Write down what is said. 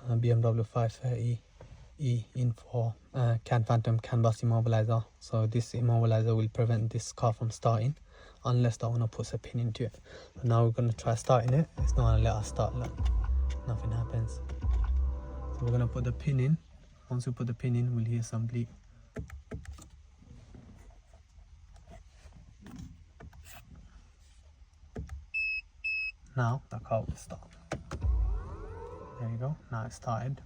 BMW 530E in for CAN Phantom CAN bus immobilizer. So this immobilizer will prevent this car from starting unless the owner puts a pin into it. So now we're going to try starting it. It's not going to let us start. Look, nothing happens. So we're going to put the pin in. Once we put the pin in, we'll hear some bleep. Now the car will start. There you go, now it started.